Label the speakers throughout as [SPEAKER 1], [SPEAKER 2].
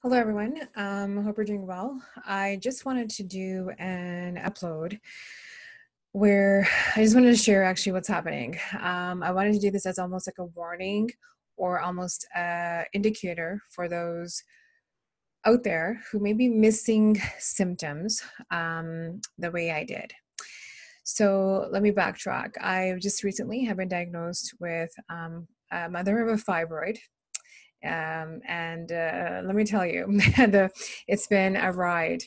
[SPEAKER 1] Hello, everyone. Hope you're doing well. I just wanted to do an upload where I just wanted to share actually what's happening. I wanted to do this as almost like a warning or almost an indicator for those out there who may be missing symptoms the way I did. So let me backtrack. I just recently have been diagnosed with a mother of a fibroid. Let me tell you, it's been a ride.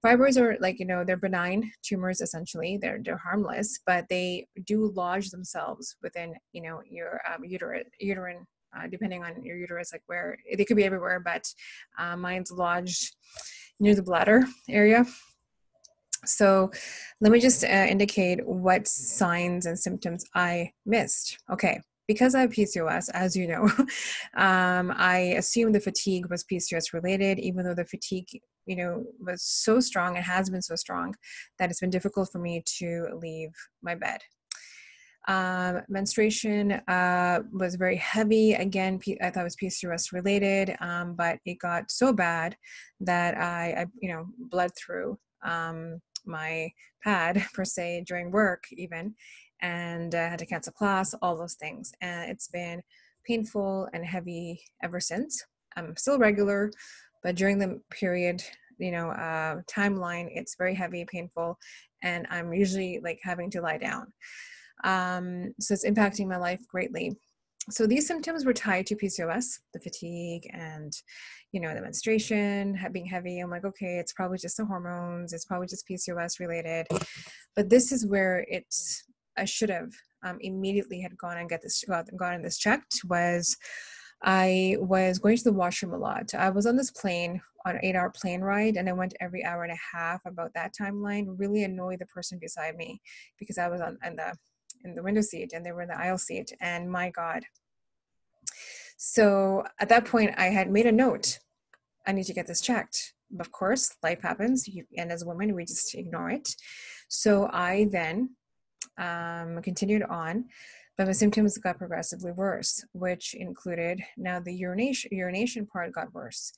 [SPEAKER 1] Fibroids are they're benign tumors essentially. They're harmless, but they do lodge themselves within, your uterine, depending on your uterus, like where they could be everywhere, but mine's lodged near the bladder area. So let me just indicate what signs and symptoms I missed. Okay. Because I have PCOS, as you know, I assumed the fatigue was PCOS related, even though the fatigue, was so strong and has been so strong that it's been difficult for me to leave my bed. Menstruation was very heavy. Again, I thought it was PCOS related, but it got so bad that I bled through my pad per se during work even, and I had to cancel class, all those things. And it's been painful and heavy ever since. I'm still regular, but during the period, timeline, it's very heavy, painful, and I'm usually like having to lie down. So it's impacting my life greatly. So these symptoms were tied to PCOS, the fatigue and, the menstruation being heavy. I'm like, okay, it's probably just the hormones. It's probably just PCOS related. But this is where I should have immediately had gotten this checked. I was going to the washroom a lot. I was on this plane, on an 8-hour plane ride, and I went every hour and a half. About that timeline really annoyed the person beside me because I was in the window seat and they were in the aisle seat, and my God. So at that point I had made a note. I need to get this checked. Of course, life happens, and as women, we just ignore it. So I then continued on, but my symptoms got progressively worse, which included now the urination part got worse.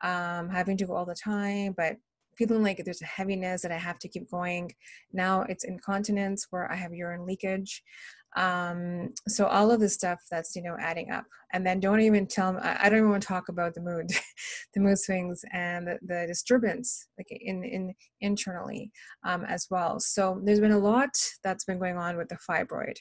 [SPEAKER 1] Having to go all the time, but feeling like there's a heaviness that I have to keep going. Now it's incontinence where I have urine leakage. So all of this stuff that's, adding up. And then don't even tell me, I don't even want to talk about the mood, the mood swings and the disturbance like internally as well. So there's been a lot that's been going on with the fibroid.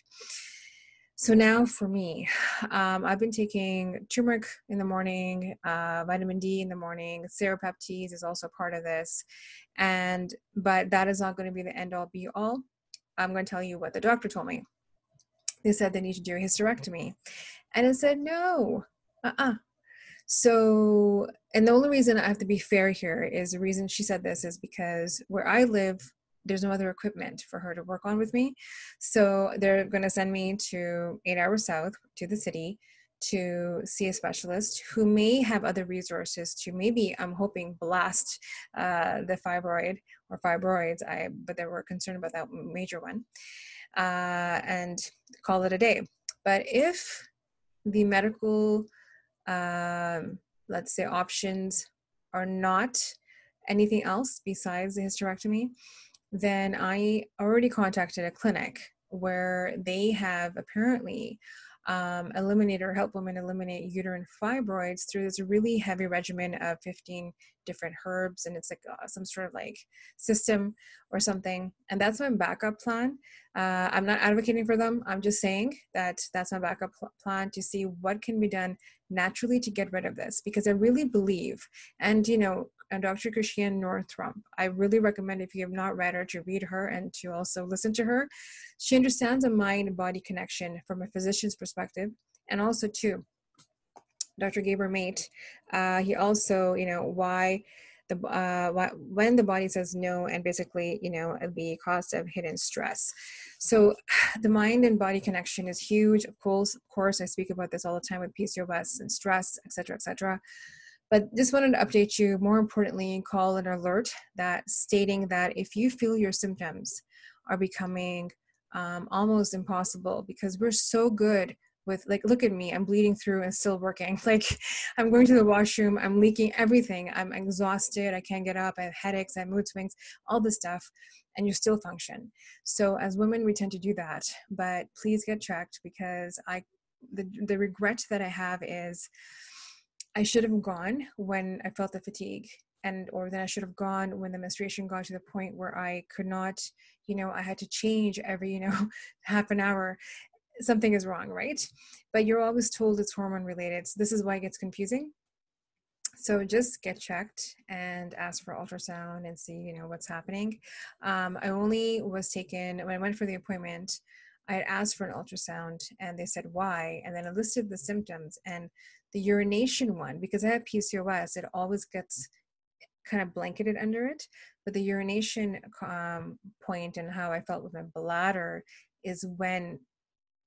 [SPEAKER 1] So now for me, I've been taking turmeric in the morning, vitamin D in the morning, serapeptase is also part of this. But that is not going to be the end all be all. I'm going to tell you what the doctor told me. They said they need to do a hysterectomy. And I said, no, So, and the only reason I have to be fair here is the reason she said this is because where I live, there's no other equipment for her to work on with me. So they're going to send me to 8 hours south to the city to see a specialist who may have other resources to maybe, I'm hoping, blast the fibroid or fibroids. But they were concerned about that major one and call it a day. But if the medical, let's say, options are not anything else besides the hysterectomy, then I already contacted a clinic where they have apparently eliminated or helped women eliminate uterine fibroids through this really heavy regimen of 15 different herbs, and it's like some sort of like system or something. And that's my backup plan. I'm not advocating for them. I'm just saying that that's my backup plan to see what can be done naturally to get rid of this, because I really believe, and Dr. Christiane Northrup, I really recommend, if you have not read her, to read her and to also listen to her. She understands a mind-body connection from a physician's perspective, and also too, Dr. Gaber Mate, he also, why when the body says no, and basically, the cost of hidden stress. So the mind and body connection is huge. Of course, I speak about this all the time with PCOS and stress, et cetera, But just wanted to update you, more importantly, call an alert that stating that if you feel your symptoms are becoming almost impossible, because we're so good with, like, look at me, I'm bleeding through and still working. Like, I'm going to the washroom, I'm leaking everything, I'm exhausted, I can't get up, I have headaches, I have mood swings, all this stuff, and you still function. So as women, we tend to do that, but please get checked, because the regret that I have is I should have gone when I felt the fatigue, or then I should have gone when the menstruation got to the point where I could not, I had to change every, half an hour. Something is wrong, right? But you're always told it's hormone related. So this is why it gets confusing. So just get checked and ask for ultrasound and see, what's happening. I only was taken, when I went for the appointment, I had asked for an ultrasound and they said why, and then I listed the symptoms, and the urination one, because I have PCOS, it always gets kind of blanketed under it. But the urination point and how I felt with my bladder is when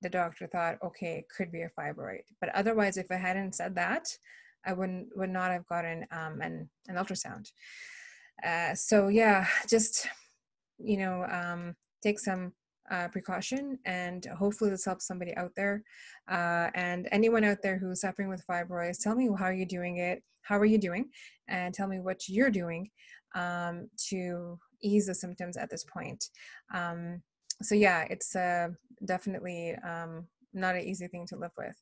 [SPEAKER 1] the doctor thought, okay, it could be a fibroid. But otherwise, if I hadn't said that, I would not have gotten an ultrasound. So yeah, just, take some precaution, and hopefully this helps somebody out there. And anyone out there who's suffering with fibroids, tell me how are you doing it? How are you doing? And tell me what you're doing to ease the symptoms at this point. So yeah, it's definitely not an easy thing to live with.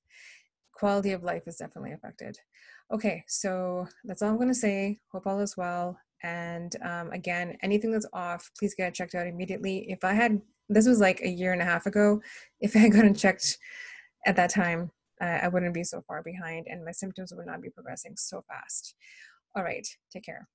[SPEAKER 1] Quality of life is definitely affected. Okay, so that's all I'm going to say. Hope all is well. And again, anything that's off, please get it checked out immediately. This was like a year and a half ago. If I had gotten checked at that time, I wouldn't be so far behind, and my symptoms would not be progressing so fast. All right, take care.